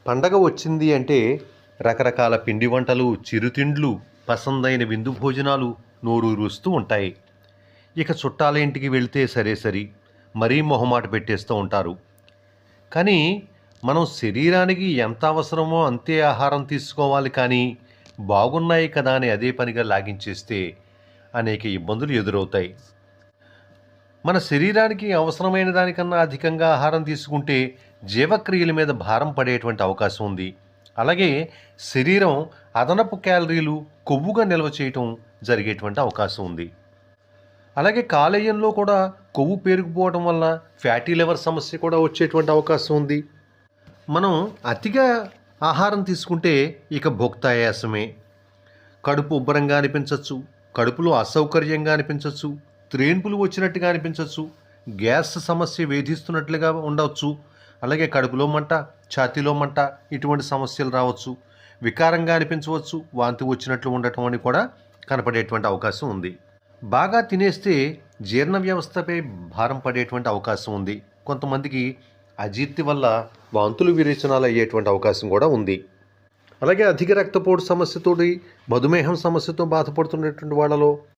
పండగ వచ్చింది అంటే రకరకాల పిండి వంటలు, చిరుతిండ్లు, పసందైన విందు భోజనాలు నోరూరుస్తూ ఉంటాయి. ఇక చుట్టాల ఇంటికి వెళ్తే సరే సరి, మరీ మొహమాట పెట్టేస్తూ ఉంటారు. కానీ మనం శరీరానికి ఎంత అవసరమో అంతే ఆహారం తీసుకోవాలి, కానీ బాగున్నాయి కదా అని అదే పనిగా లాగించేస్తే అనేక ఇబ్బందులు ఎదురవుతాయి. మన శరీరానికి అవసరమైన దానికన్నా అధికంగా ఆహారం తీసుకుంటే జీవక్రియల మీద భారం పడేటువంటి అవకాశం ఉంది. అలాగే శరీరం అదనపు క్యాలరీలు కొవ్వుగా నిల్వ చేయటం జరిగేటువంటి అవకాశం ఉంది. అలాగే కాలేయంలో కూడా కొవ్వు పేరుకుపోవడం వల్ల ఫ్యాటీ లివర్ సమస్య కూడా వచ్చేటువంటి అవకాశం ఉంది. మనం అతిగా ఆహారం తీసుకుంటే ఇక భుక్తాయాసమే, కడుపు ఉబ్బరంగా అనిపించవచ్చు, కడుపులో అసౌకర్యంగా అనిపించవచ్చు, త్రేన్పులు వచ్చినట్టుగా అనిపించవచ్చు, గ్యాస్ సమస్య వేధిస్తున్నట్లుగా ఉండవచ్చు, అలాగే కడుపులో మంట, ఛాతీలో మంట ఇటువంటి సమస్యలు రావచ్చు, వికారంగా అనిపించవచ్చు, వాంతి వచ్చినట్లు ఉండటం అని కూడా కనపడేటువంటి అవకాశం ఉంది. బాగా తినేస్తే జీర్ణ వ్యవస్థపై భారం పడేటువంటి అవకాశం ఉంది. కొంతమందికి అజీర్తి వల్ల వాంతులు విరేచనాలు అయ్యేటువంటి అవకాశం కూడా ఉంది. అలాగే అధిక రక్తపోటు సమస్యతోటి, మధుమేహం సమస్యతో బాధపడుతున్నటువంటి వాళ్ళలో